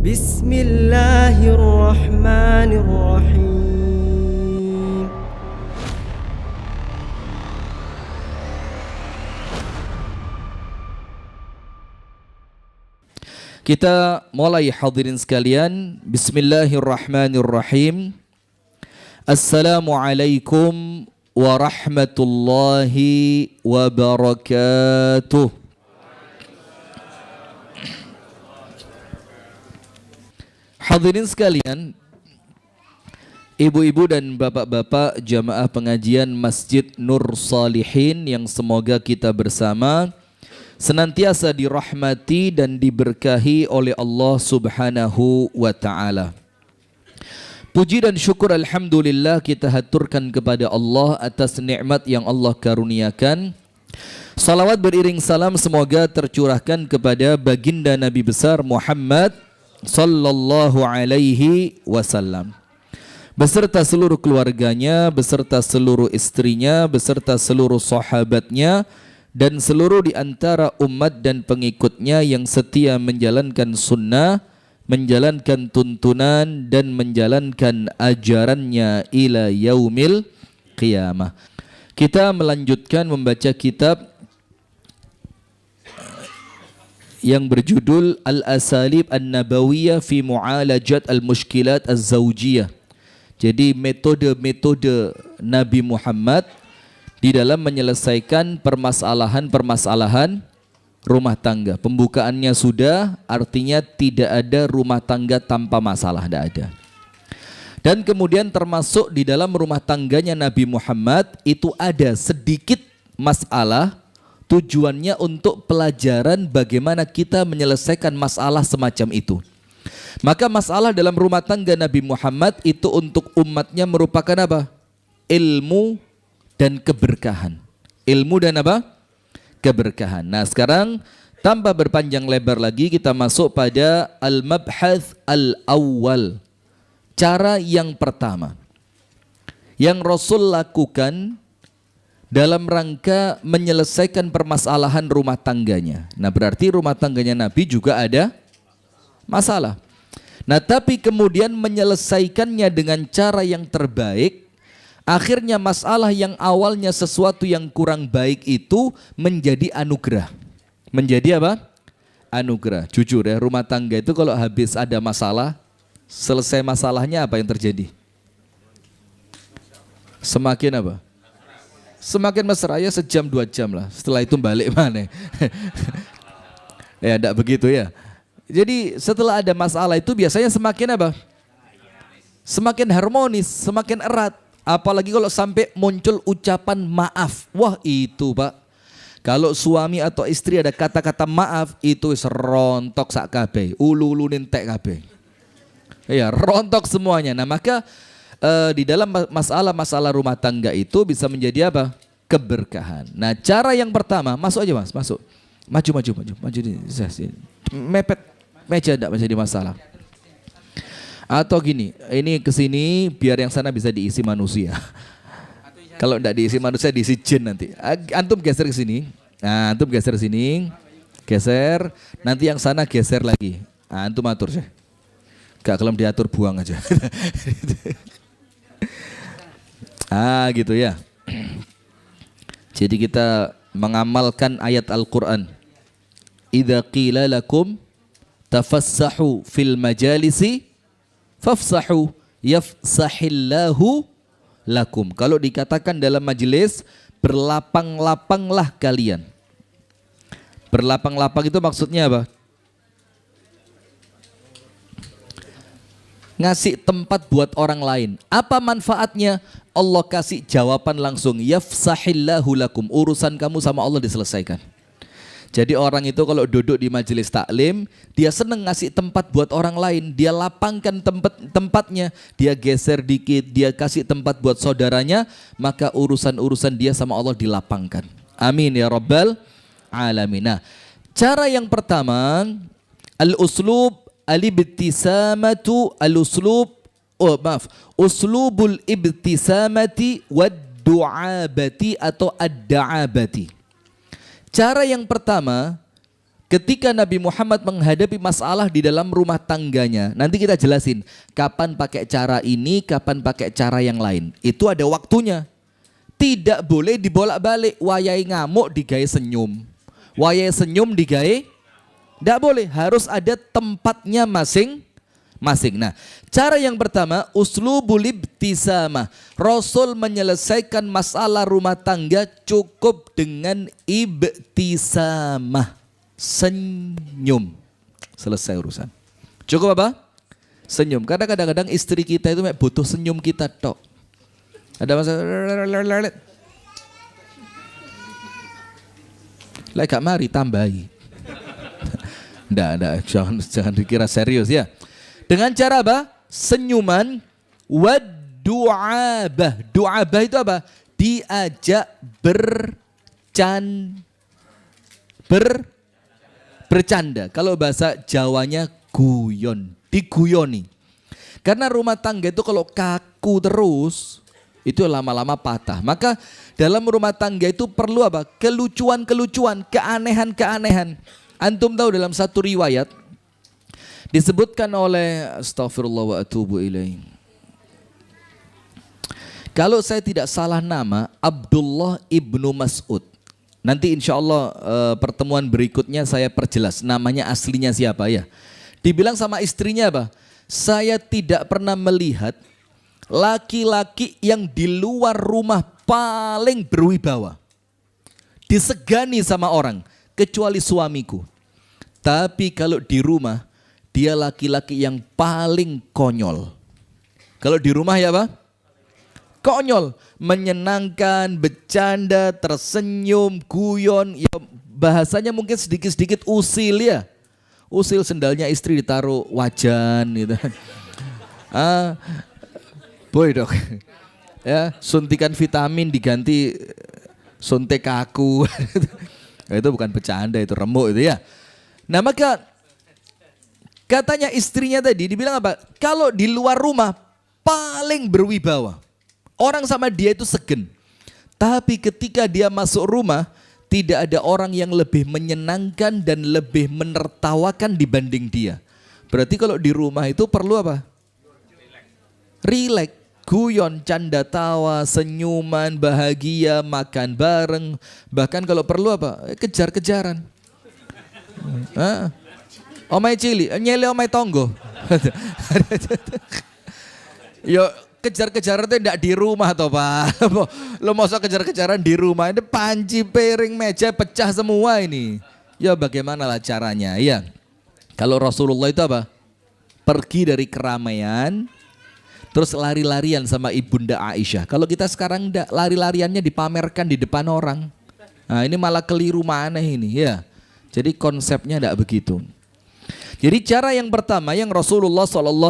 Bismillahirrahmanirrahim. Kita mulai hadirin sekalian. Bismillahirrahmanirrahim. Assalamualaikum warahmatullahi wabarakatuh. Hadirin sekalian, ibu-ibu dan bapak-bapak jamaah pengajian Masjid Nur Salihin yang semoga kita bersama senantiasa dirahmati dan diberkahi oleh Allah Subhanahu wa ta'ala. Puji dan syukur alhamdulillah kita haturkan kepada Allah atas nikmat yang Allah karuniakan. Salawat beriring salam semoga tercurahkan kepada baginda Nabi besar Muhammad sallallahu alaihi wasallam, beserta seluruh keluarganya, beserta seluruh istrinya, beserta seluruh sahabatnya, dan seluruh di antara umat dan pengikutnya yang setia menjalankan sunnah, menjalankan tuntunan dan menjalankan ajarannya ila yaumil qiyamah. Kita melanjutkan membaca kitab yang berjudul Al-Asalib An-Nabawiyah fi Mu'alajat Al-Mushkilat Az-Zawjiyah. Jadi metode-metode Nabi Muhammad di dalam menyelesaikan permasalahan-permasalahan rumah tangga. Pembukaannya sudah, artinya tidak ada rumah tangga tanpa masalah, tidak ada. Dan kemudian termasuk di dalam rumah tangganya Nabi Muhammad itu ada sedikit masalah, tujuannya untuk pelajaran bagaimana kita menyelesaikan masalah semacam itu. Maka masalah dalam rumah tangga Nabi Muhammad itu untuk umatnya merupakan apa? Ilmu dan keberkahan. Ilmu dan apa? Keberkahan. Nah sekarang tanpa berpanjang lebar lagi kita masuk pada al-mabhath al-awwal. Cara yang pertama yang Rasul lakukan dalam rangka menyelesaikan permasalahan rumah tangganya. Nah berarti rumah tangganya Nabi juga ada masalah. Nah tapi kemudian menyelesaikannya dengan cara yang terbaik, akhirnya masalah yang awalnya sesuatu yang kurang baik itu menjadi anugerah. Menjadi apa? Anugerah. Jujur ya, rumah tangga itu kalau habis ada masalah, selesai masalahnya apa yang terjadi? Semakin apa? Semakin mesra ya, sejam 2 jam lah. Setelah itu balik mana? Ya enggak begitu ya. Jadi setelah ada masalah itu biasanya semakin apa? Semakin harmonis, semakin erat. Apalagi kalau sampai muncul ucapan maaf. Wah itu Pak, kalau suami atau istri ada kata-kata maaf itu rontok sak kabeh, ulu-ulu nintek kabeh. Ya rontok semuanya. Nah maka di dalam masalah-masalah rumah tangga itu bisa menjadi apa? Keberkahan. Nah cara yang pertama, masuk aja mas, masuk. Maju. Mepet meja enggak menjadi masalah. Atau gini, ini kesini biar yang sana bisa diisi manusia. Kalau enggak diisi manusia, diisi jin nanti. Antum geser ke sini. Nah, antum geser sini. Geser, nanti yang sana geser lagi. Nah, antum atur sih. Gak kelem diatur, buang aja. Gitu ya. Jadi kita mengamalkan ayat Al-Quran. Idza qila lakum tafassahu fil majalisi fafsahu yafsahillahu lakum. Kalau dikatakan dalam majelis, berlapang-lapanglah kalian. Berlapang-lapang itu maksudnya apa? Ngasih tempat buat orang lain. Apa manfaatnya? Allah kasih jawaban langsung. Yafsahillahu lakum. Urusan kamu sama Allah diselesaikan. Jadi orang itu kalau duduk di majelis taklim, dia senang ngasih tempat buat orang lain. Dia lapangkan tempatnya. Dia geser dikit, dia kasih tempat buat saudaranya. Maka urusan-urusan dia sama Allah dilapangkan. Amin ya Rabbal Alamin. Nah, cara yang pertama, al-uslub al-ibtisamatu uslubul ibtisamati wad du'abati atau ad-da'abati. Cara yang pertama Ketika Nabi Muhammad menghadapi masalah di dalam rumah tangganya, nanti kita jelasin kapan pakai cara ini, kapan pakai cara yang lain. Itu ada waktunya. Tidak boleh dibolak-balik. Wayai ngamuk digawe senyum. Wayai senyum digawe, tidak boleh. Harus ada tempatnya masing-masing. Nah, cara yang pertama, uslubul ibtisamah. Rasul menyelesaikan masalah rumah tangga cukup dengan ibtisamah. Senyum, selesai urusan. Cukup apa? Senyum. Karena kadang-kadang istri kita itu butuh senyum kita tok. Ada masalah, lah gak mari tambahi. Nggak, jangan dikira serius ya. Dengan cara apa? Senyuman. Wad du'abah. Du'abah itu apa? Diajak bercanda. Kalau bahasa Jawanya guyon, diguyoni. Karena rumah tangga itu kalau kaku terus, itu lama-lama patah. Maka dalam rumah tangga itu perlu apa? Kelucuan-kelucuan, keanehan-keanehan. Antum tahu dalam satu riwayat disebutkan oleh astagfirullah wa atubu ilaih. Kalau saya tidak salah nama, Abdullah ibnu Mas'ud. Nanti insya Allah pertemuan berikutnya saya perjelas namanya aslinya siapa ya. Dibilang sama istrinya apa? Saya tidak pernah melihat laki-laki yang di luar rumah paling berwibawa. Disegani sama orang kecuali suamiku. Tapi kalau di rumah dia laki-laki yang paling konyol. Kalau di rumah ya apa? Konyol, menyenangkan, bercanda, tersenyum, guyon, ya bahasanya mungkin sedikit-sedikit usil ya. Usil sendalnya istri ditaruh wajan gitu. Boy dok. Ya, suntikan vitamin diganti suntik kaku. Itu bukan bercanda, itu remuk itu ya. Nah, maka katanya istrinya tadi dibilang apa? Kalau di luar rumah paling berwibawa. Orang sama dia itu segen. Tapi ketika dia masuk rumah, tidak ada orang yang lebih menyenangkan dan lebih menertawakan dibanding dia. Berarti kalau di rumah itu perlu apa? Rileks, guyon, canda tawa, senyuman, bahagia, makan bareng. Bahkan kalau perlu apa? Kejar-kejaran. Omai cili, nyele omai tonggo. Yo, kejar-kejaran itu tidak di rumah toh Pak. Lo mau kejar-kejaran di rumah, ini panci, piring, meja pecah semua ini. Ya bagaimana lah caranya ya. Kalau Rasulullah itu apa? Pergi dari keramaian, terus lari-larian sama ibunda Aisyah. Kalau kita sekarang enggak, lari-lariannya dipamerkan di depan orang. Nah ini malah keliru mana ini ya. Jadi konsepnya enggak begitu. Jadi cara yang pertama yang Rasulullah SAW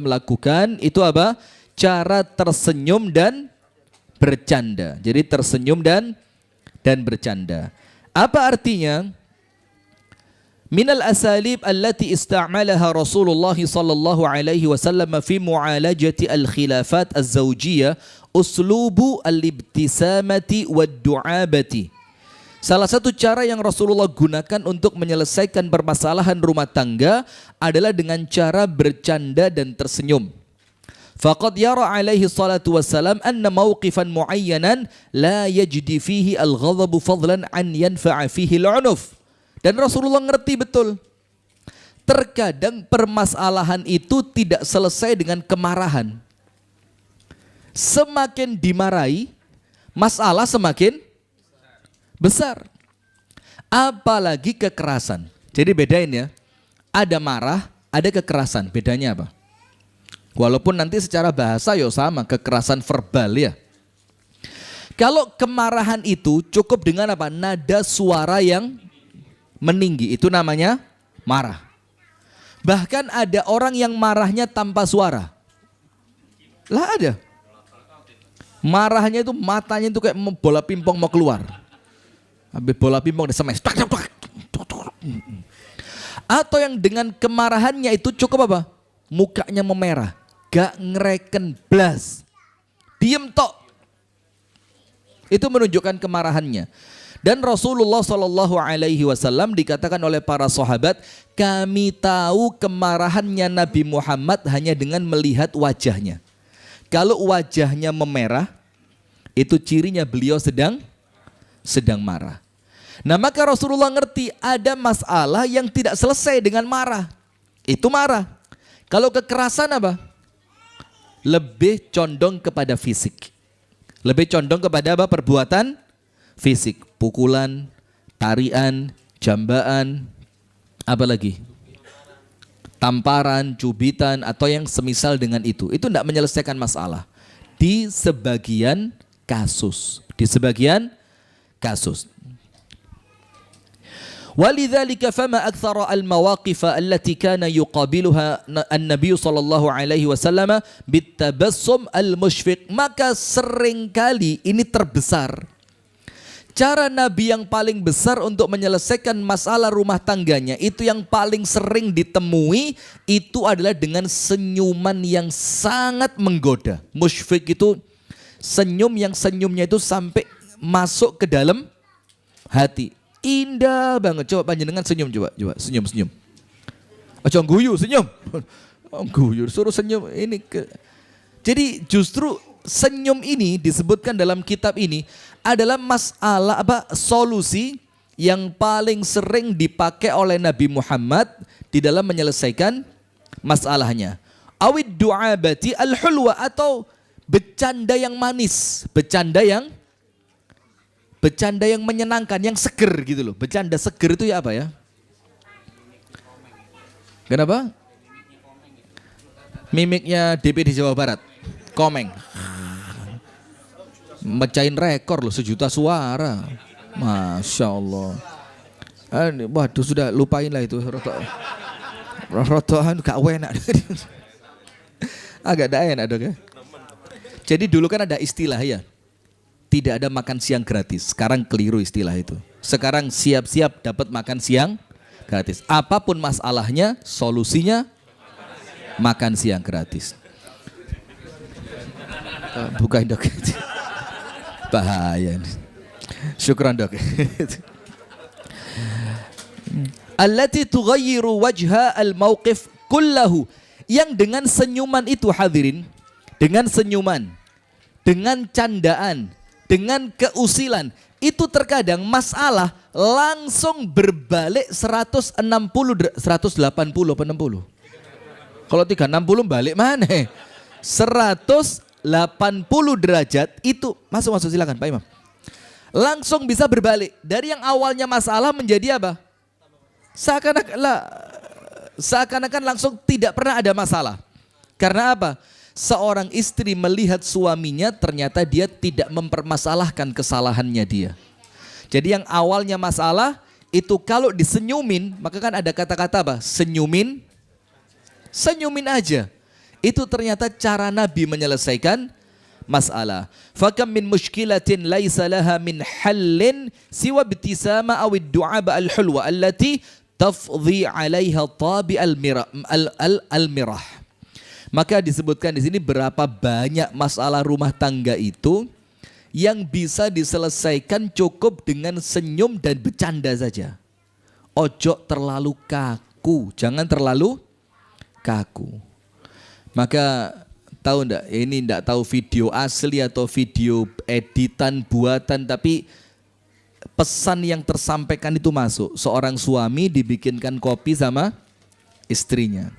lakukan itu apa? Cara tersenyum dan bercanda. Jadi tersenyum dan bercanda. Apa artinya? Minal asalib allati istamalaha Rasulullah sallallahu alaihi wasallam fi mu'alajati al-khilafat az-zawjiyah uslubu al-ibtisamati wad-du'abati. Salah satu cara yang Rasulullah gunakan untuk menyelesaikan permasalahan rumah tangga adalah dengan cara bercanda dan tersenyum. Faqad yara alaihi salatu wassalam anna mawqifan muayyanan la yajdi fihi al-ghadabu fadlan an yanfa'a fihi al-'unuf. Dan Rasulullah ngerti betul. Terkadang permasalahan itu tidak selesai dengan kemarahan. Semakin dimarahi, masalah semakin besar. Apalagi kekerasan. Jadi bedain ya. Ada marah, ada kekerasan. Bedanya apa? Walaupun nanti secara bahasa ya sama, kekerasan verbal ya. Kalau kemarahan itu cukup dengan apa? Nada suara yang meninggi, itu namanya marah. Bahkan ada orang yang marahnya tanpa suara. Lah ada. Marahnya itu matanya itu kayak bola pingpong mau keluar. Habis bola pingpong disemes. Atau yang dengan kemarahannya itu cukup apa? Mukanya memerah, gak ngereken blas. Diem tok. Itu menunjukkan kemarahannya. Dan Rasulullah SAW dikatakan oleh para sahabat, kami tahu kemarahannya Nabi Muhammad hanya dengan melihat wajahnya. Kalau wajahnya memerah, itu cirinya beliau sedang marah. Nah maka Rasulullah ngerti ada masalah yang tidak selesai dengan marah. Itu marah. Kalau kekerasan apa? Lebih condong kepada fisik. Lebih condong kepada apa? Perbuatan fisik. Pukulan, tarian, jambaan, apa lagi? Tamparan, cubitan, atau yang semisal dengan itu. Itu tidak menyelesaikan masalah. Di sebagian kasus. Di sebagian kasus. ولذلك فما أكثر المواقف التي كان يقابلها النبي صلى الله عليه وسلم بالتبسم المشفق. Maka seringkali ini terbesar cara Nabi yang paling besar untuk menyelesaikan masalah rumah tangganya, itu yang paling sering ditemui itu adalah dengan senyuman yang sangat menggoda. Musyfiq itu senyum yang senyumnya itu sampai masuk ke dalam hati. Indah banget. Coba panjenengan senyum, coba senyum. Aja guyu, senyum. Guyu, suruh senyum ini ke. Jadi justru senyum ini disebutkan dalam kitab ini adalah masalah solusi yang paling sering dipakai oleh Nabi Muhammad di dalam menyelesaikan masalahnya. Awid du'abati al-hulwa, atau bercanda yang manis, bercanda yang menyenangkan, yang seger gitu loh. Bercanda seger itu ya apa ya? Kenapa? Mimiknya DPD Jawa Barat, Komeng. Mecahin rekor loh, 1 juta suara. Masya Allah. Waduh, sudah lupain lah itu. Rotohan gak enak. Agak dah enak dong ya. Jadi dulu kan ada istilah ya, tidak ada makan siang gratis. Sekarang keliru istilah itu. Sekarang siap-siap dapat makan siang gratis. Apapun masalahnya, solusinya makan siang gratis. Bukain dok. Bahaya. Syukran dok. Allati tughayyiru wajha al-mauqif kullahu. Yang dengan senyuman itu hadirin, dengan senyuman, dengan candaan, dengan keusilan, itu terkadang masalah langsung berbalik 180 180 apa 60. Kalau 360 balik mana? 180 derajat itu masuk silakan Pak Imam. Langsung bisa berbalik dari yang awalnya masalah menjadi apa? Seakan-akan langsung tidak pernah ada masalah. Karena apa? Seorang istri melihat suaminya ternyata dia tidak mempermasalahkan kesalahannya dia. Jadi yang awalnya masalah itu kalau disenyumin, maka kan ada kata-kata apa? Senyumin aja. Itu ternyata cara Nabi menyelesaikan masalah. Fakam min mushkilatin laisa laha min hallin siwa ibtisama aw ad-du'aba al-hulwa allati tafdhi 'alaiha tabi al-mirah. Maka disebutkan di sini berapa banyak masalah rumah tangga itu yang bisa diselesaikan cukup dengan senyum dan bercanda saja. Ojo terlalu kaku, jangan terlalu kaku. Maka tahu enggak, ini enggak tahu video asli atau video editan buatan, tapi pesan yang tersampaikan itu masuk. Seorang suami dibikinkan kopi sama istrinya.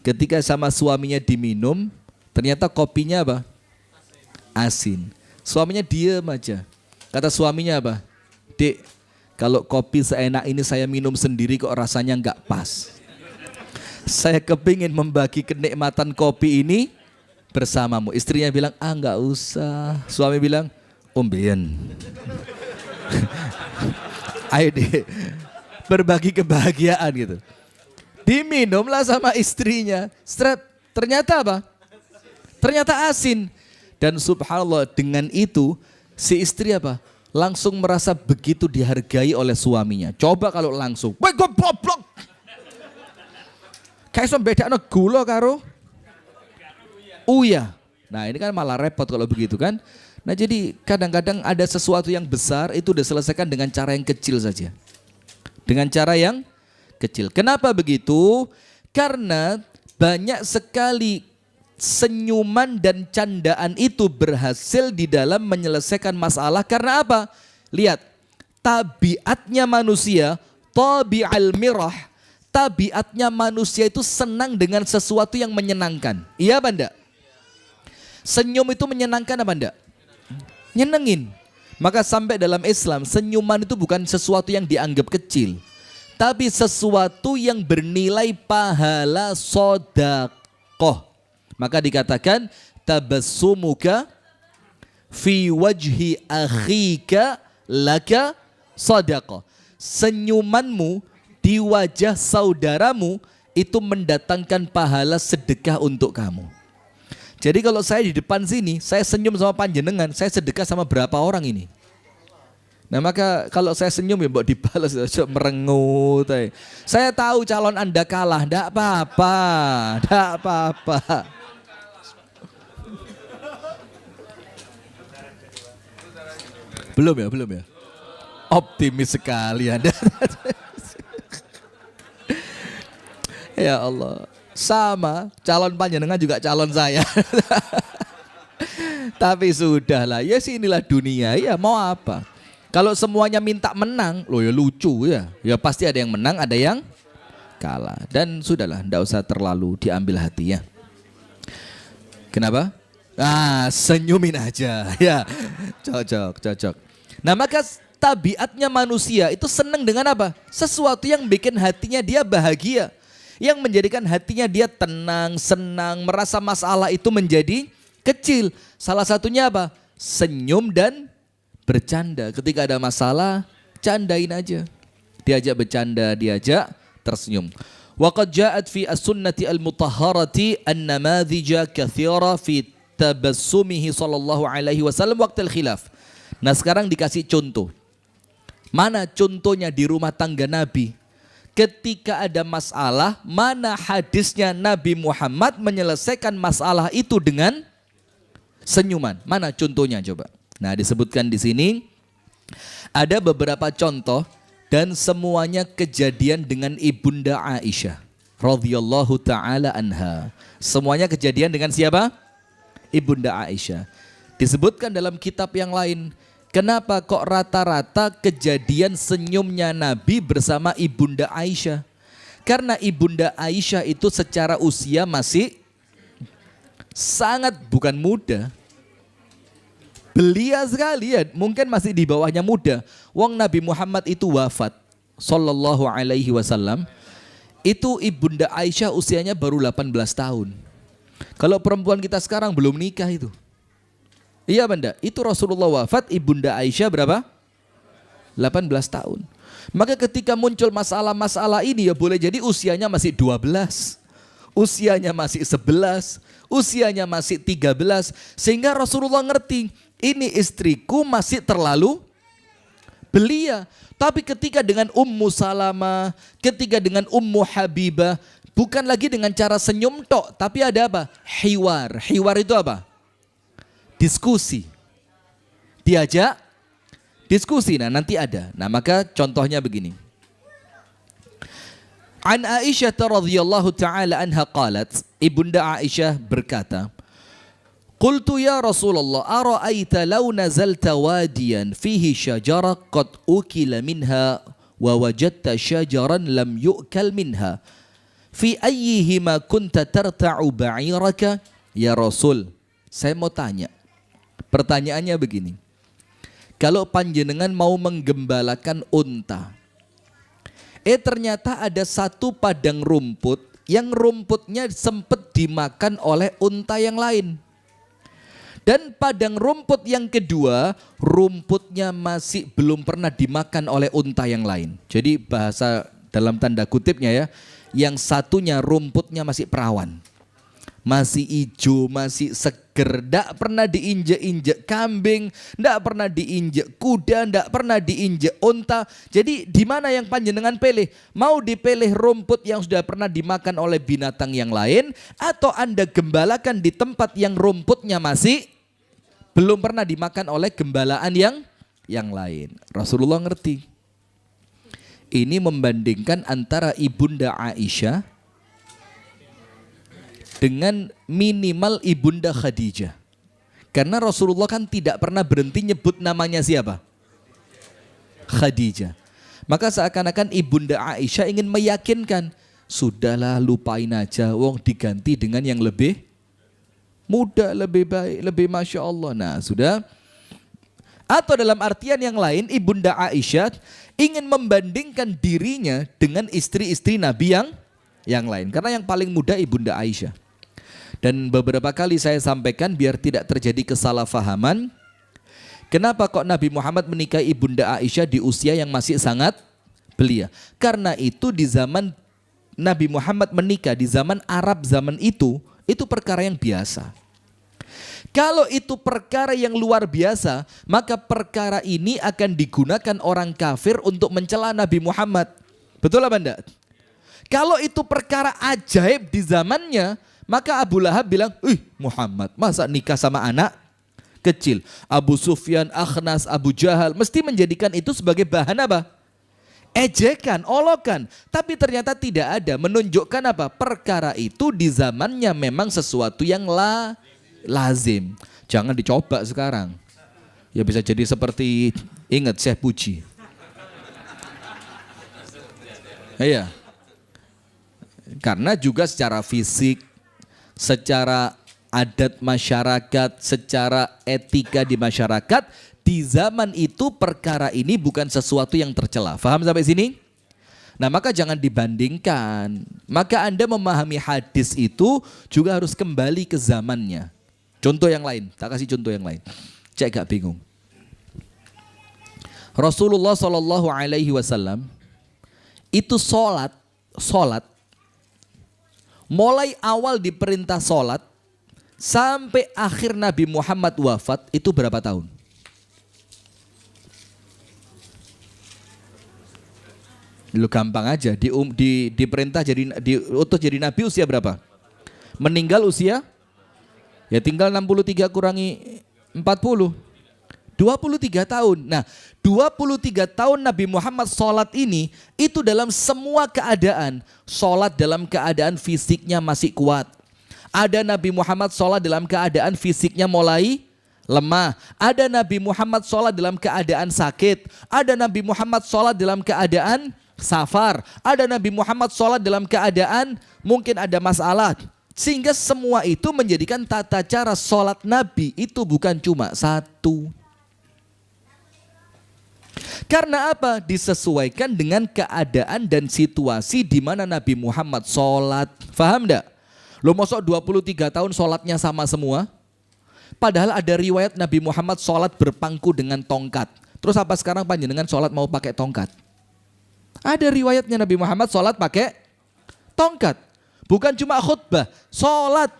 Ketika sama suaminya diminum, ternyata kopinya apa? Asin. Suaminya diam aja. Kata suaminya apa? Dek, kalau kopi seenak ini saya minum sendiri kok rasanya enggak pas. Saya kepingin membagi kenikmatan kopi ini bersamamu. Istrinya bilang, enggak usah. Suami bilang, ombean. Ayo deh, berbagi kebahagiaan gitu. Diminumlah sama istrinya. Ternyata apa? Ternyata asin. Dan subhanallah dengan itu si istri apa? Langsung merasa begitu dihargai oleh suaminya. Coba kalau langsung, woi gue goblok. Kayak so bedakno gula karo uya. Nah ini kan malah repot kalau begitu kan. Nah jadi kadang-kadang ada sesuatu yang besar itu diselesaikan dengan cara yang kecil saja. Dengan cara yang kecil. Kenapa begitu? Karena banyak sekali senyuman dan candaan itu berhasil di dalam menyelesaikan masalah. Karena apa? Lihat, tabiatnya manusia, tabi'al mirah, tabiatnya manusia itu senang dengan sesuatu yang menyenangkan. Iya apa enggak? Senyum itu menyenangkan apa enggak? Nyenengin. Maka sampai dalam Islam senyuman itu bukan sesuatu yang dianggap kecil, tapi sesuatu yang bernilai pahala sedekah. Maka dikatakan tabassumuka fi wajhi akhika laka sedekah. Senyumanmu di wajah saudaramu itu mendatangkan pahala sedekah untuk kamu. Jadi kalau saya di depan sini, saya senyum sama panjenengan, saya sedekah sama berapa orang ini? Nah maka kalau saya senyum ya mbok dibalas, merengut. Saya tahu calon Anda kalah, enggak apa-apa, enggak apa-apa. Belum ya. Optimis sekali Anda. Ya Allah. Sama, calon panjenengan juga calon saya. Tapi sudahlah, ya inilah dunia, ya mau apa. Kalau semuanya minta menang, loh ya lucu ya. Ya pasti ada yang menang, ada yang kalah. Dan sudahlah, enggak usah terlalu diambil hatinya. Kenapa? Senyumin aja. Ya, cocok. Nah maka tabiatnya manusia itu senang dengan apa? Sesuatu yang bikin hatinya dia bahagia. Yang menjadikan hatinya dia tenang, senang, merasa masalah itu menjadi kecil. Salah satunya apa? Senyum dan bercanda. Ketika ada masalah, candain aja. Diajak bercanda, diajak tersenyum. Wa qad ja'at fi as-sunnati al-mutahharati an-namadhija katsira fi tabassumihi sallallahu alaihi wasallam waqtal khilaf. Nah, sekarang dikasih contoh. Mana contohnya di rumah tangga Nabi? Ketika ada masalah, mana hadisnya Nabi Muhammad menyelesaikan masalah itu dengan senyuman? Mana contohnya coba? Nah, disebutkan di sini ada beberapa contoh dan semuanya kejadian dengan Ibunda Aisyah radhiyallahu taala anha. Semuanya kejadian dengan siapa? Ibunda Aisyah. Disebutkan dalam kitab yang lain. Kenapa kok rata-rata kejadian senyumnya Nabi bersama Ibunda Aisyah? Karena Ibunda Aisyah itu secara usia masih sangat bukan muda. Belia sekali ya, mungkin masih di bawahnya muda. Wong Nabi Muhammad itu wafat sallallahu alaihi wasallam. Itu Ibunda Aisyah usianya baru 18 tahun. Kalau perempuan kita sekarang belum nikah itu. Iya benda, itu Rasulullah wafat, Ibunda Aisyah berapa? 18 tahun. Maka ketika muncul masalah-masalah ini ya boleh jadi usianya masih 12, usianya masih 11, usianya masih 13. Sehingga Rasulullah ngerti, ini istriku masih terlalu belia. Tapi ketika dengan Ummu Salamah, ketika dengan Ummu Habibah, bukan lagi dengan cara senyum tok, tapi ada apa? Hiwar. Hiwar itu apa? Diskusi. Diajak diskusi. Nah nanti ada. Nah maka contohnya begini. An Aisyah radhiyallahu taala anha qalat, Ibunda Aisyah berkata, Qultu ya Rasulullah, ara'aita law nazalta wadiyan fihi syajara qad ukila minha wa wajadta syajaran lam yu'kal minha fi ayyihima kunta tarta'u ba'iraka ya Rasul. Saya mau tanya. Pertanyaannya begini. Kalau panjenengan mau menggembalakan unta, ternyata ada satu padang rumput yang rumputnya sempat dimakan oleh unta yang lain. Dan padang rumput yang kedua, rumputnya masih belum pernah dimakan oleh unta yang lain. Jadi bahasa dalam tanda kutipnya ya, yang satunya rumputnya masih perawan. Masih hijau, masih seger, ndak pernah diinjek-injek kambing, ndak pernah diinjek kuda, ndak pernah diinjek unta. Jadi di mana yang panjenengan pilih? Mau dipilih rumput yang sudah pernah dimakan oleh binatang yang lain, atau Anda gembalakan di tempat yang rumputnya masih belum pernah dimakan oleh gembalaan yang lain. Rasulullah ngerti. Ini membandingkan antara Ibunda Aisyah dengan minimal Ibunda Khadijah. Karena Rasulullah kan tidak pernah berhenti nyebut namanya siapa? Khadijah. Maka seakan-akan Ibunda Aisyah ingin meyakinkan, sudahlah lupain aja, wong diganti dengan yang lebih muda, lebih baik, lebih Masya Allah. Nah sudah. Atau dalam artian yang lain, Ibunda Aisyah ingin membandingkan dirinya dengan istri-istri Nabi yang lain. Karena yang paling muda Ibunda Aisyah. Dan beberapa kali saya sampaikan biar tidak terjadi kesalahpahaman, kenapa kok Nabi Muhammad menikahi Ibunda Aisyah di usia yang masih sangat belia? Karena itu di zaman Nabi Muhammad menikah, di zaman Arab zaman itu perkara yang biasa. Kalau itu perkara yang luar biasa, maka perkara ini akan digunakan orang kafir untuk mencela Nabi Muhammad. Betul apa enggak? Kalau itu perkara ajaib di zamannya, maka Abu Lahab bilang, Muhammad masa nikah sama anak kecil? Abu Sufyan, Akhnas, Abu Jahal mesti menjadikan itu sebagai bahan apa? Ejekan, olokan. Tapi ternyata tidak ada, menunjukkan apa? Perkara itu di zamannya memang sesuatu yang lazim. Jangan dicoba sekarang. Ya bisa jadi seperti, ingat Syekh Puji. Iya. Karena juga secara fisik, secara adat masyarakat, secara etika di masyarakat, di zaman itu perkara ini bukan sesuatu yang tercela. Faham sampai sini? Nah maka jangan dibandingkan. Maka Anda memahami hadis itu juga harus kembali ke zamannya. Contoh yang lain, tak kasih contoh yang lain. Cek gak bingung. Rasulullah SAW itu sholat mulai awal diperintah sholat sampai akhir Nabi Muhammad wafat itu berapa tahun? Lu gampang aja, diperintah diutus jadi nabi usia berapa? Meninggal usia? Ya tinggal 63 kurangi 40. 23 tahun. Nah 23 tahun Nabi Muhammad sholat ini, itu dalam semua keadaan. Sholat dalam keadaan fisiknya masih kuat. Ada Nabi Muhammad sholat dalam keadaan fisiknya mulai lemah. Ada Nabi Muhammad sholat dalam keadaan sakit. Ada Nabi Muhammad sholat dalam keadaan safar. Ada Nabi Muhammad sholat dalam keadaan mungkin ada masalah. Sehingga semua itu menjadikan tata cara sholat Nabi itu bukan cuma satu. Karena apa? Disesuaikan dengan keadaan dan situasi di mana Nabi Muhammad sholat. Faham enggak? Lo masuk 23 tahun sholatnya sama semua? Padahal ada riwayat Nabi Muhammad sholat berpangku dengan tongkat. Terus apa sekarang panjenengan sholat mau pakai tongkat? Ada riwayatnya Nabi Muhammad sholat pakai tongkat. Bukan cuma khutbah, sholat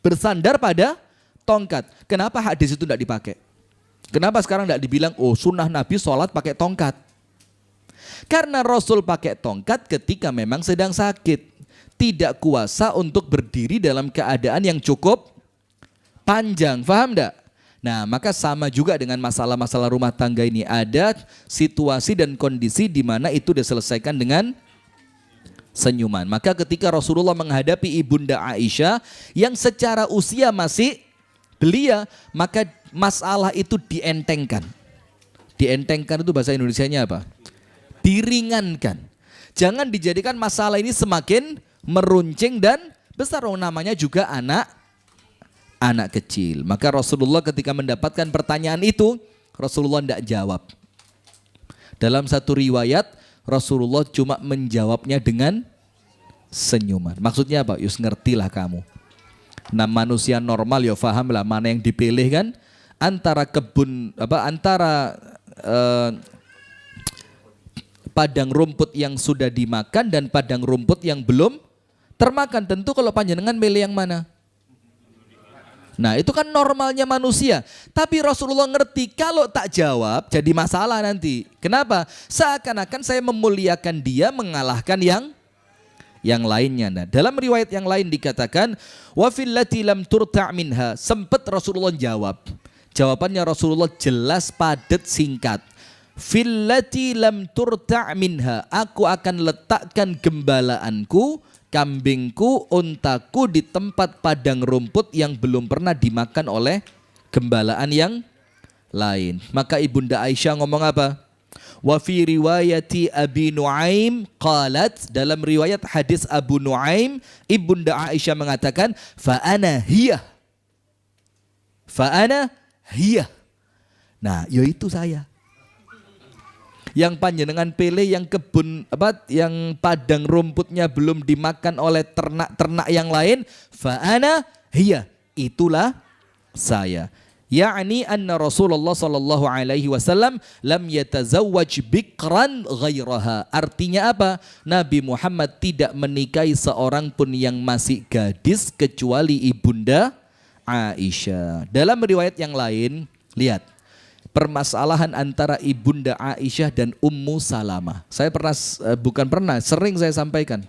bersandar pada tongkat. Kenapa hadis itu tidak dipakai? Kenapa sekarang tidak dibilang, oh sunnah Nabi sholat pakai tongkat? Karena Rasul pakai tongkat ketika memang sedang sakit. Tidak kuasa untuk berdiri dalam keadaan yang cukup panjang. Faham tidak? Nah maka sama juga dengan masalah-masalah rumah tangga ini. Ada situasi dan kondisi di mana itu diselesaikan dengan senyuman. Maka ketika Rasulullah menghadapi Ibunda Aisyah yang secara usia masih belia, maka masalah itu dientengkan. Dientengkan itu bahasa Indonesianya apa? Diringankan. Jangan dijadikan masalah ini semakin meruncing dan besar. Namanya juga anak kecil. Maka Rasulullah ketika mendapatkan pertanyaan itu, Rasulullah tidak jawab. Dalam satu riwayat Rasulullah cuma menjawabnya dengan senyuman. Maksudnya apa? Yus ngertilah kamu. Nah manusia normal ya faham lah mana yang dipilih kan. Antara padang rumput yang sudah dimakan dan padang rumput yang belum termakan. Tentu kalau panjenengan milih yang mana? Nah itu kan normalnya manusia. Tapi Rasulullah ngerti kalau tak jawab jadi masalah nanti. Kenapa? Seakan-akan saya memuliakan dia mengalahkan yang yang lainnya. Nah, dalam riwayat yang lain dikatakan wa fillati lam turta' minha, sempat Rasulullah jawab. Jawabannya Rasulullah jelas, padat, singkat. Fillati lam turta' minha, aku akan letakkan gembalaanku, kambingku, untaku di tempat padang rumput yang belum pernah dimakan oleh gembalaan yang lain. Maka Ibunda Aisyah ngomong apa? Wa fi riwayati Abi Nuaim qalat, dalam riwayat hadis Abu Nuaim, Ibunda Aisyah mengatakan fa ana hiya. Nah, yaitu saya. Yang panjenengan pilih, yang kebun yang padang rumputnya belum dimakan oleh ternak-ternak yang lain, fa ana hiya, itulah saya. Ya'ni anna Rasulullah sallallahu alaihi wasallam lam yatazawwaj bikran ghairaha. Artinya apa? Nabi Muhammad tidak menikahi seorang pun yang masih gadis kecuali Ibunda Aisyah. Dalam riwayat yang lain, lihat permasalahan antara Ibunda Aisyah dan Ummu Salamah. Saya sering saya sampaikan.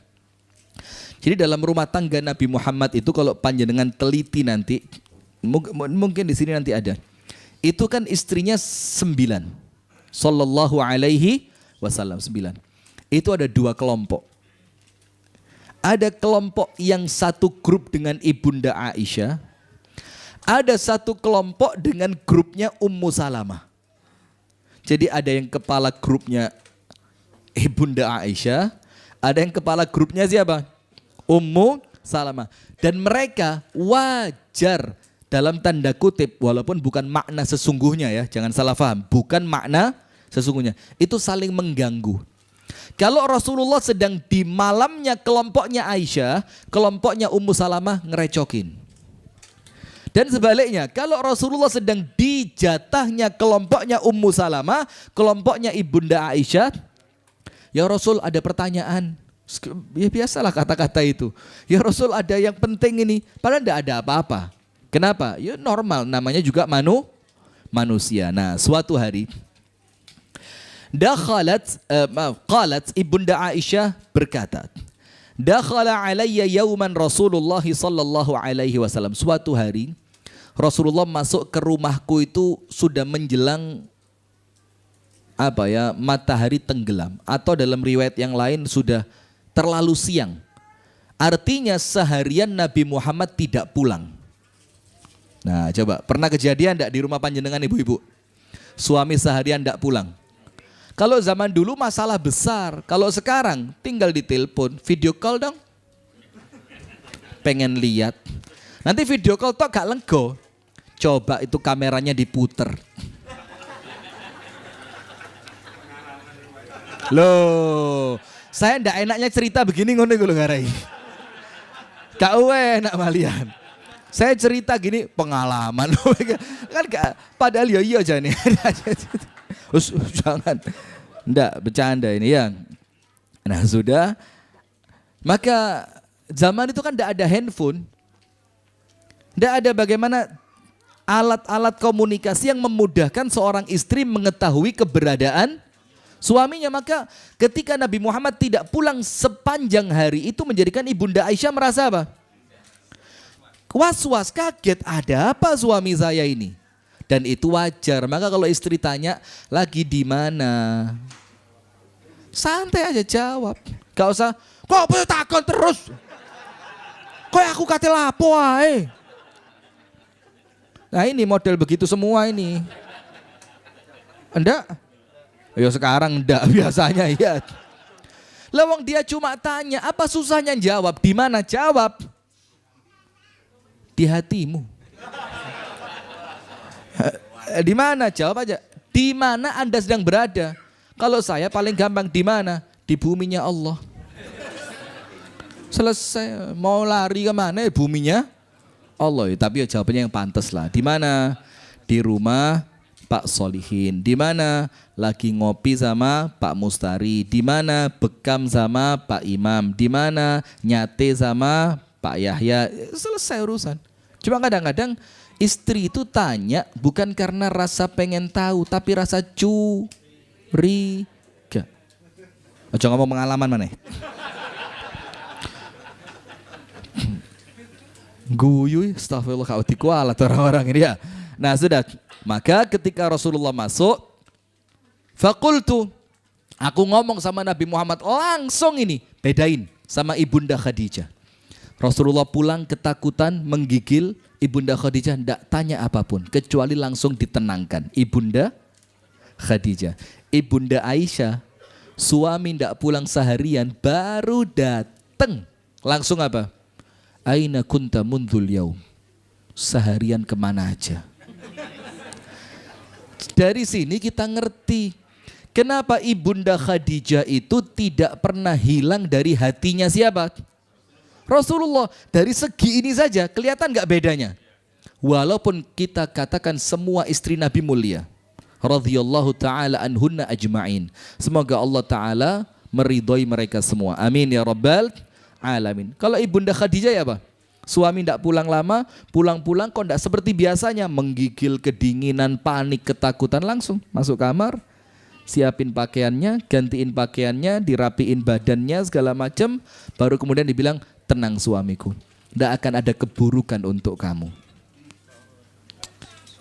Jadi dalam rumah tangga Nabi Muhammad itu, kalau panjenengan teliti nanti, mungkin di sini nanti ada. Itu kan istrinya 9. Sallallahu alaihi wasallam 9. Itu ada 2 kelompok. Ada kelompok yang satu grup dengan Ibunda Aisyah. Ada satu kelompok dengan grupnya Ummu Salamah. Jadi ada yang kepala grupnya Ibunda Aisyah, ada yang kepala grupnya siapa? Ummu Salamah. Dan mereka wajar, dalam tanda kutip, walaupun bukan makna sesungguhnya ya, jangan salah paham, bukan makna sesungguhnya, itu saling mengganggu. Kalau Rasulullah sedang di malamnya kelompoknya Aisyah, kelompoknya Ummu Salamah ngerecokin. Dan sebaliknya, kalau Rasulullah sedang di jatahnya kelompoknya Ummu Salamah, kelompoknya Ibunda Aisyah, ya Rasul ada pertanyaan. Ya biasalah kata-kata itu. Ya Rasul ada yang penting ini, padahal tidak ada apa-apa. Kenapa? Ya normal, namanya juga manusia. Nah, suatu hari qalat Ibunda Aisyah berkata, dakhala alayya yawman Rasulullah sallallahu alaihi wasallam. Suatu hari Rasulullah masuk ke rumahku itu sudah menjelang matahari tenggelam, atau dalam riwayat yang lain sudah terlalu siang. Artinya seharian Nabi Muhammad tidak pulang. Nah, coba pernah kejadian enggak di rumah panjenengan ibu-ibu? Suami seharian enggak pulang. Kalau zaman dulu masalah besar, kalau sekarang tinggal ditelepon, video call dong. Pengen lihat. Nanti video call tok gak lenggo. Coba itu kameranya diputer. Loh, saya ndak enaknya cerita begini ngono iku lho ngarai. Gak enak malian. Saya cerita gini pengalaman. Kan gak, padahal ya iya aja nih. Jangan. Ndak bercanda ini ya. Nah, sudah. Maka zaman itu kan ndak ada handphone. Ndak ada bagaimana alat-alat komunikasi yang memudahkan seorang istri mengetahui keberadaan suaminya. Maka ketika Nabi Muhammad tidak pulang sepanjang hari, itu menjadikan Ibunda Aisyah merasa apa? Was-was, kaget, ada apa suami saya ini? Dan itu wajar. Maka kalau istri tanya, lagi di mana? Santai aja jawab. Gak usah, kok takon terus? Kok aku kate lapo ae? Nah ini model begitu semua ini. Enggak? Ya sekarang enggak, biasanya iya. Lawang dia cuma tanya, apa susahnya jawab? Di mana jawab? Di hatimu. Di mana? Jawab aja. Di mana Anda sedang berada? Kalau saya paling gampang, di mana? Di buminya Allah. Selesai. Mau lari ke mana? Buminya Allah. Tapi ya jawabannya yang pantas lah. Di mana? Di rumah Pak Solihin. Di mana? Lagi ngopi sama Pak Mustari. Di mana? Bekam sama Pak Imam. Di mana? Nyate sama Pak Yahya. Selesai urusan. Cuma kadang-kadang istri itu tanya bukan karena rasa pengen tahu, tapi rasa curiga. Ojo ngomong pengalaman mana? Guyu, astagfirullah, kau kualat orang-orang ini ya. Nah sudah, maka ketika Rasulullah masuk, fakultu, aku ngomong sama Nabi Muhammad langsung ini, bedain sama Ibunda Khadijah. Rasulullah pulang ketakutan, menggigil, Ibunda Khadijah tidak tanya apapun, kecuali langsung ditenangkan. Ibunda Khadijah. Ibunda Aisyah, suami tidak pulang seharian, baru datang. Langsung apa? Aina kunta mundhul yaum. Seharian kemana aja. Dari sini kita ngerti kenapa Ibunda Khadijah itu tidak pernah hilang dari hatinya siapa? Rasulullah. Dari segi ini saja kelihatan gak bedanya. Walaupun kita katakan semua istri Nabi mulia, radhiyallahu ta'ala anhunna ajma'in. Semoga Allah ta'ala meridhoi mereka semua. Amin ya rabbal alamin. Kalau Ibunda Khadijah ya apa? Suami tidak pulang lama, pulang-pulang kok tidak seperti biasanya, menggigil, kedinginan, panik, ketakutan, langsung masuk kamar, siapin pakaiannya, gantiin pakaiannya, dirapiin badannya segala macam, baru kemudian dibilang, tenang suamiku, tidak akan ada keburukan untuk kamu.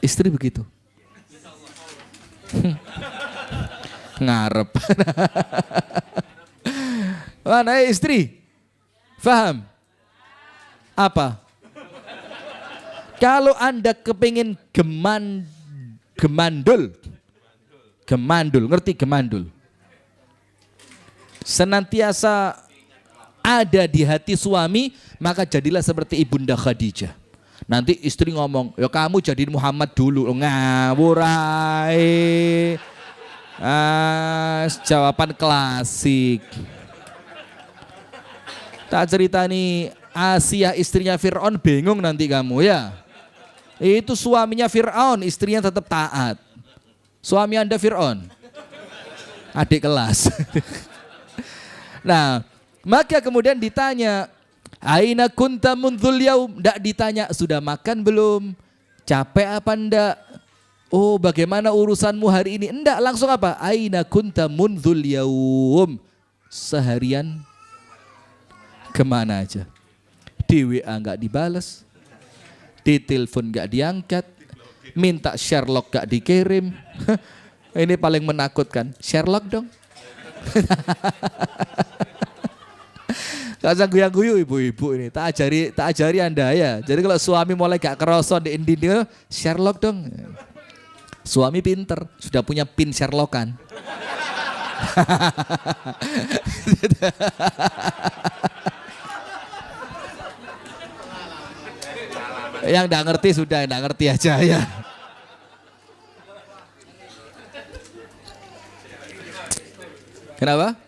Istri begitu. Ngarep. Mana istri? Faham? Apa? Kalau Anda kepingin gemandul, ngerti gemandul? Senantiasa ada di hati suami, maka jadilah seperti Ibunda Khadijah. Nanti istri ngomong, ya kamu jadiin Muhammad dulu. Ngawur ae. Jawaban klasik. Tak cerita nih Asia istrinya Fir'aun, bingung nanti kamu ya. Itu suaminya Fir'aun, istrinya tetap taat. Suami Anda Fir'aun, adik kelas. Nah, maka kemudian ditanya, aina kunta mundhul yaum? Ndak ditanya, sudah makan belum? Capek apa ndak? Oh, bagaimana urusanmu hari ini? Enggak, langsung apa? Aina kunta mundhul yaum? Seharian kemana aja? Di WA enggak dibales, di telepon enggak diangkat, minta Sherlock enggak dikirim. Ini paling menakutkan, Sherlock dong. Gak usah guyu-guyu ibu-ibu ini, tak ajari Anda ya. Jadi kalau suami mulai gak keroso di India, Sherlock dong. Suami pinter, sudah punya pin Sherlockan. Yang enggak ngerti sudah, enggak ngerti aja ya. Kenapa?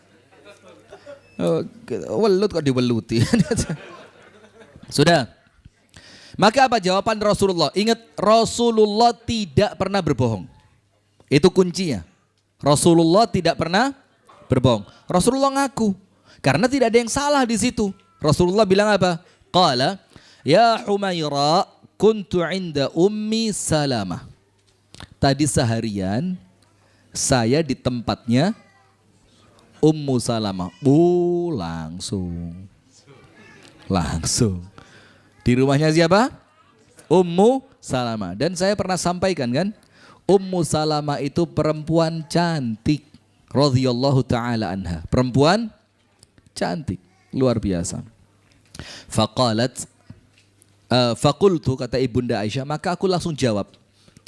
Oh, welut kok diweluti. Sudah. Maka apa jawaban Rasulullah? Ingat, Rasulullah tidak pernah berbohong. Itu kuncinya. Rasulullah tidak pernah berbohong. Rasulullah ngaku karena tidak ada yang salah di situ. Rasulullah bilang apa? Qala, ya Humaira, kuntu inda ummi Salamah. Tadi seharian saya di tempatnya Ummu Salamah. Langsung. Di rumahnya siapa? Ummu Salamah. Dan saya pernah sampaikan kan, Ummu Salamah itu perempuan cantik, radhiyallahu taala anha. Perempuan cantik, luar biasa. Faqalat, faqultu, kata Ibunda Aisyah, maka aku langsung jawab.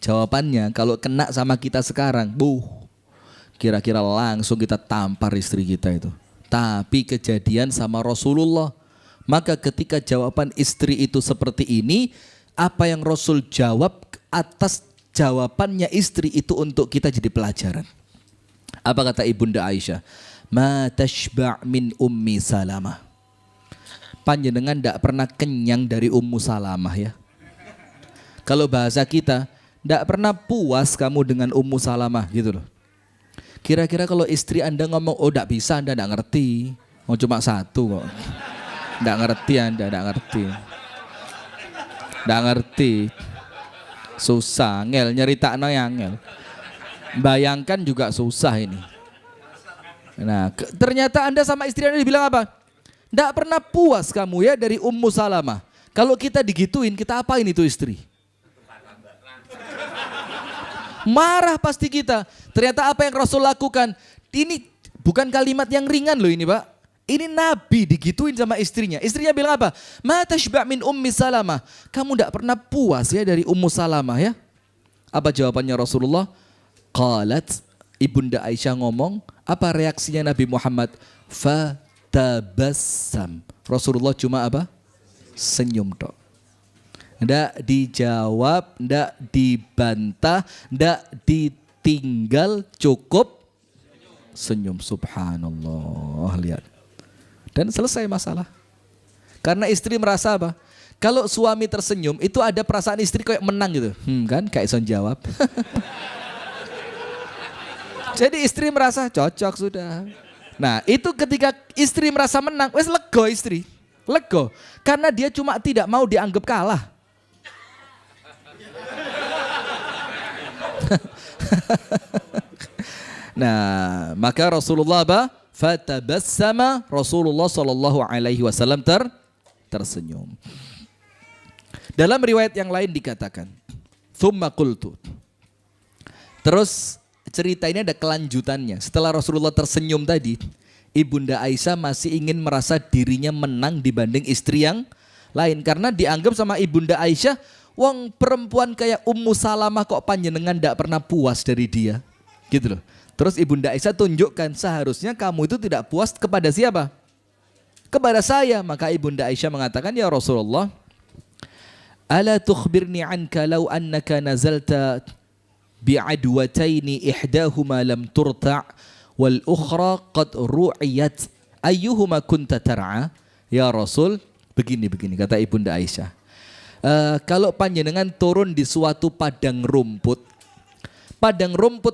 Jawabannya kalau kena sama kita sekarang, kira-kira langsung kita tampar istri kita itu. Tapi kejadian sama Rasulullah. Maka ketika jawaban istri itu seperti ini, apa yang Rasul jawab atas jawabannya istri itu untuk kita jadi pelajaran. Apa kata Ibunda Aisyah? Ma tashba' min ummi Salamah. Panjenengan tidak pernah kenyang dari Ummu Salamah ya. Kalau bahasa kita, tidak pernah puas kamu dengan Ummu Salamah gitu loh. Kira-kira kalau istri Anda ngomong, oh tidak bisa, Anda tidak ngerti. Oh cuma satu kok. Tidak ngerti Anda, tidak ngerti. Tidak ngerti. Susah, ngel, nyeritakno yang ngel. Bayangkan juga susah ini. Nah, ternyata Anda sama istri Anda dibilang apa? Tidak pernah puas kamu ya dari Ummu Salamah. Kalau kita digituin, kita apain itu istri? Marah pasti kita. Ternyata apa yang Rasul lakukan? Ini bukan kalimat yang ringan loh ini Pak. Ini Nabi digituin sama istrinya. Istrinya bilang apa? Ma tashba' min ummi Salamah. Kamu tidak pernah puas ya dari Ummu Salamah ya. Apa jawabannya Rasulullah? Qalat, Ibunda Aisyah ngomong. Apa reaksinya Nabi Muhammad? Fatabassam. Rasulullah cuma apa? Senyum tok. Ndak dijawab, ndak dibantah, ndak ditinggal, cukup senyum. Subhanallah, lihat. Dan selesai masalah. Karena istri merasa apa? Kalau suami tersenyum, itu ada perasaan istri kayak menang gitu. Kan, kayak son jawab. Jadi istri merasa cocok sudah. Nah, itu ketika istri merasa menang, wes lego istri. Lego. Karena dia cuma tidak mau dianggap kalah. Nah, maka Rasulullah apa? Fatabassama, Rasulullah sallallahu alaihi wasallam tersenyum. Dalam riwayat yang lain dikatakan, "Tsumma qultu." Terus cerita ini ada kelanjutannya. Setelah Rasulullah tersenyum tadi, Ibunda Aisyah masih ingin merasa dirinya menang dibanding istri yang lain. Karena dianggap sama Ibunda Aisyah, wong perempuan kayak Ummu Salamah kok panjenengan tidak pernah puas dari dia. Gitu loh. Terus Ibunda Aisyah tunjukkan seharusnya kamu itu tidak puas kepada siapa? Kepada saya. Maka Ibunda Aisyah mengatakan, ya Rasulullah, ala tukhbirni anka law annaka nazalta bi'adwataini ihdahuma lam turta' wal ukhra qad ru'iyat ayyuhuma kunta tar'a. Ya Rasul, begini kata Ibunda Aisyah. Kalau panjenengan turun di suatu padang rumput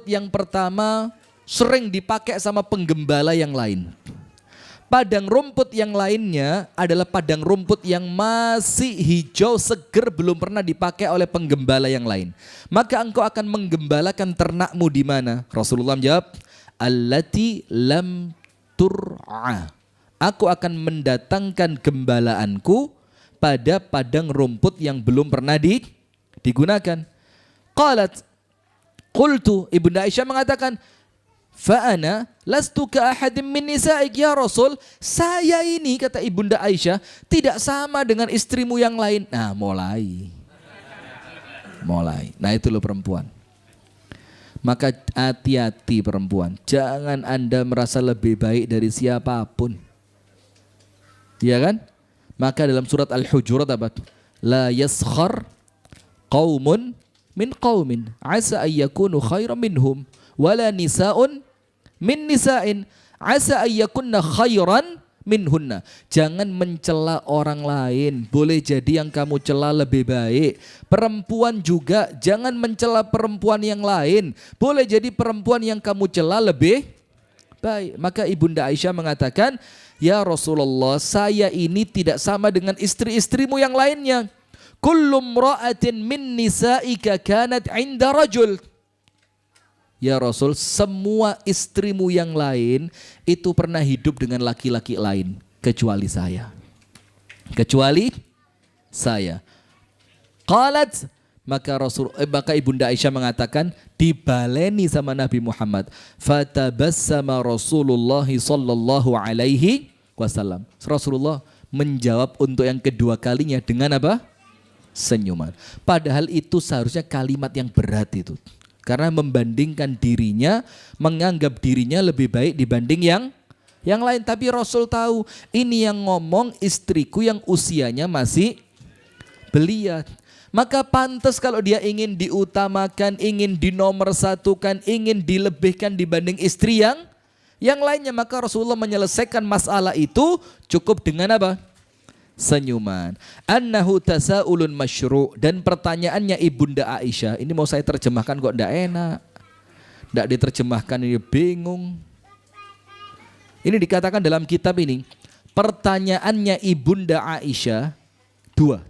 yang pertama sering dipakai sama penggembala yang lain. Padang rumput yang lainnya adalah padang rumput yang masih hijau seger, belum pernah dipakai oleh penggembala yang lain. Maka engkau akan menggembalakan ternakmu di mana? Rasulullah menjawab, allati lam tur'a. Aku akan mendatangkan gembalaanku pada padang rumput yang belum pernah digunakan. Qalat, qultu, Ibunda Aisyah mengatakan, fa'ana lastu ka ahadim min nisa'ik ya Rasul. Saya ini, kata Ibunda Aisyah, tidak sama dengan istrimu yang lain. Nah, mulai. Nah, itu loh perempuan. Maka hati-hati perempuan, jangan Anda merasa lebih baik dari siapapun. Iya kan? Maka dalam surat Al-Hujurat apa? La yaskhar qaumun min qaumin asa ayyakunu khairan minhum wala nisa'un min nisa'in asa ayyakunna khairan minhunna. Jangan mencela orang lain, boleh jadi yang kamu cela lebih baik. Perempuan juga jangan mencela perempuan yang lain, boleh jadi perempuan yang kamu cela lebih baik. Maka Ibunda Aisyah mengatakan, ya Rasulullah, saya ini tidak sama dengan istri-istrimu yang lainnya. Kullu mra'atin min nisa'ika kanat 'inda rajul. Ya Rasul, semua istrimu yang lain itu pernah hidup dengan laki-laki lain kecuali saya. Kecuali saya. Qalat, maka Ibunda Aisyah mengatakan, dibaleni sama Nabi Muhammad. Fatabassama Rasulullah sallallahu alaihi wasallam. Rasulullah menjawab untuk yang kedua kalinya dengan apa? Senyuman. Padahal itu seharusnya kalimat yang berat itu. Karena membandingkan dirinya, menganggap dirinya lebih baik dibanding yang lain. Tapi Rasul tahu ini yang ngomong istriku yang usianya masih belia. Maka pantas kalau dia ingin diutamakan, ingin dinomorsatukan, ingin dilebihkan dibanding istri yang lainnya. Maka Rasulullah menyelesaikan masalah itu cukup dengan apa? Senyuman. Annahu tasaulun masyru'. Dan pertanyaannya Ibunda Aisyah, ini mau saya terjemahkan kok enggak enak. Enggak diterjemahkan, ini bingung. Ini dikatakan dalam kitab ini, pertanyaannya Ibunda Aisyah dua.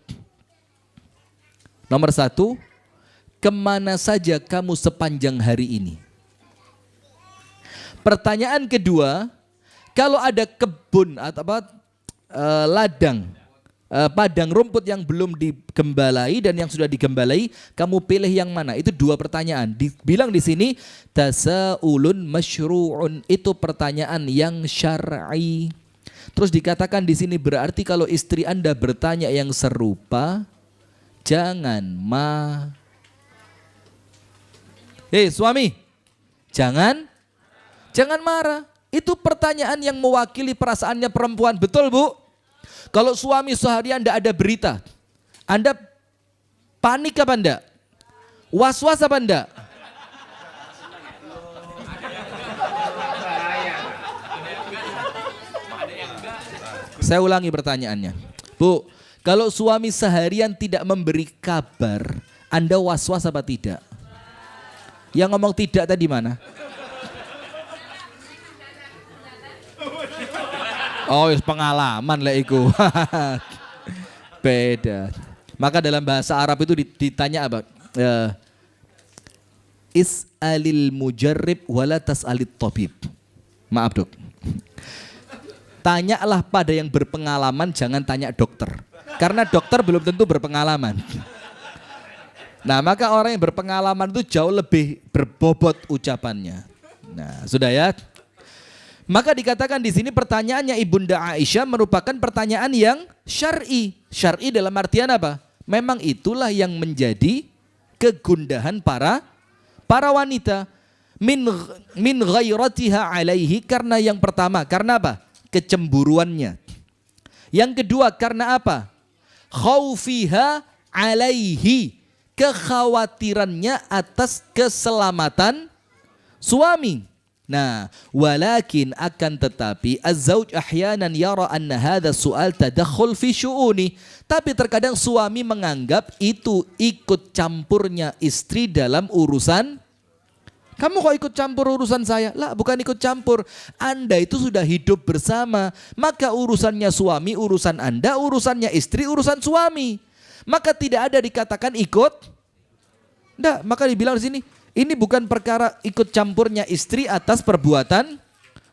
Nomor satu, kemana saja kamu sepanjang hari ini? Pertanyaan kedua, kalau ada kebun atau ladang padang rumput yang belum digembalai dan yang sudah digembalai, kamu pilih yang mana? Itu dua pertanyaan. Dibilang di sini tasaulun masyru'un, itu pertanyaan yang syar'i. Terus dikatakan di sini berarti kalau istri Anda bertanya yang serupa, jangan suami, jangan marah. Itu pertanyaan yang mewakili perasaannya perempuan, betul Bu? Kalau suami seharian tidak ada berita, Anda panik apa enggak? Was-was apa enggak? Saya ulangi pertanyaannya. Bu, kalau suami seharian tidak memberi kabar, Anda was-was apa tidak? Yang ngomong tidak tadi mana? Oh, pengalaman lah iku. Beda. Maka dalam bahasa Arab itu ditanya apa? Is'alil mujarrib wala tas'alit tabib. Maaf Dok. Tanyalah pada yang berpengalaman, jangan tanya dokter. Karena dokter belum tentu berpengalaman. Nah, maka orang yang berpengalaman itu jauh lebih berbobot ucapannya. Nah, sudah ya. Maka dikatakan di sini pertanyaannya Ibunda Aisyah merupakan pertanyaan yang syar'i. Syar'i dalam artian apa? Memang itulah yang menjadi kegundahan para wanita. Min ghairatiha alaihi, karena yang pertama, karena apa? Kecemburuannya. Yang kedua, karena apa? Khaufiha alaihi, kekhawatirannya atas keselamatan suami. Nah, walakin akan tetapi az-zauj ahyanan yara anna hadha su'al tadakhul fi syu'uni. Tapi terkadang suami menganggap itu ikut campurnya istri dalam urusan. Kamu kok ikut campur urusan saya? Lah, bukan ikut campur. Anda itu sudah hidup bersama. Maka urusannya suami, urusan Anda, urusannya istri, urusan suami. Maka tidak ada dikatakan ikut. Enggak, maka dibilang di sini, ini bukan perkara ikut campurnya istri atas perbuatan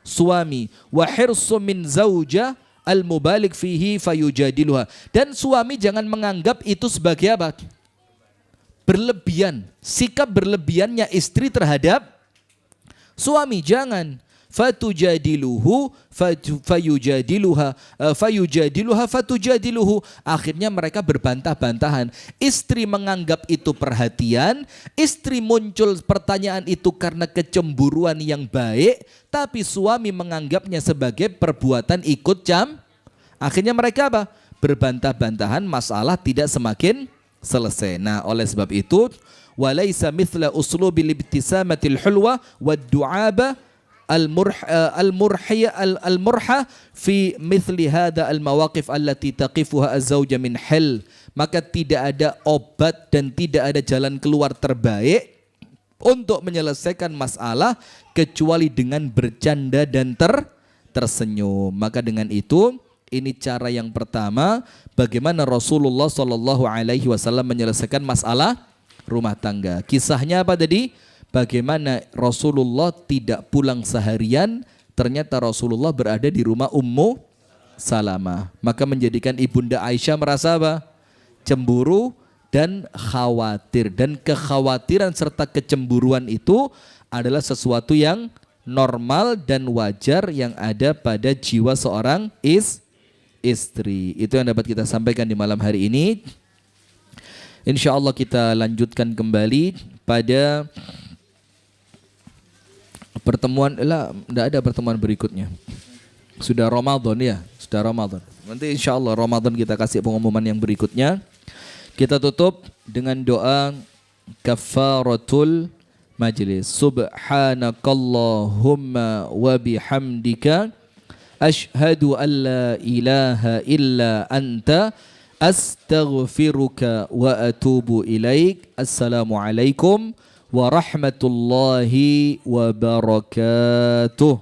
suami. Wa hirsu min zauja al-mubalik fihi fayujadiluha. Dan suami jangan menganggap itu sebagai apa? Berlebihan, sikap berlebihannya istri terhadap suami, jangan. Fatujadiluhu fayujadiluha fatujadiluhu. Akhirnya mereka berbantah-bantahan. Istri menganggap itu perhatian, istri muncul pertanyaan itu karena kecemburuan yang baik, tapi suami menganggapnya sebagai perbuatan ikut Akhirnya mereka apa? Berbantah-bantahan, masalah tidak semakin selesai. Nah, oleh sebab itu, walaysa mithla uslubil ibtisamatil hulwa wad du'aba al-murha fi mithli hadha al-mawaqif allati taqifuha az-zawja min hal. Maka tidak ada obat dan tidak ada jalan keluar terbaik untuk menyelesaikan masalah kecuali dengan bercanda dan tersenyum. Maka dengan itu, ini cara yang pertama bagaimana Rasulullah SAW menyelesaikan masalah rumah tangga. Kisahnya apa tadi? Bagaimana Rasulullah tidak pulang seharian, ternyata Rasulullah berada di rumah Ummu Salamah. Maka menjadikan Ibunda Aisyah merasa apa? Cemburu dan khawatir. Dan kekhawatiran serta kecemburuan itu adalah sesuatu yang normal dan wajar yang ada pada jiwa seorang istri. Itu yang dapat kita sampaikan di malam hari ini. Insya Allah kita lanjutkan kembali pada pertemuan. Tidak ada pertemuan berikutnya. Sudah Ramadan ya, sudah Ramadan. Nanti insya Allah Ramadan kita kasih pengumuman yang berikutnya. Kita tutup dengan doa kafaratul majlis. Subhanakallahumma wa bihamdika Ashhadu an la ilaha illa anta astaghfiruka wa atubu ilaik. Assalamualaikum warahmatullahi wabarakatuh.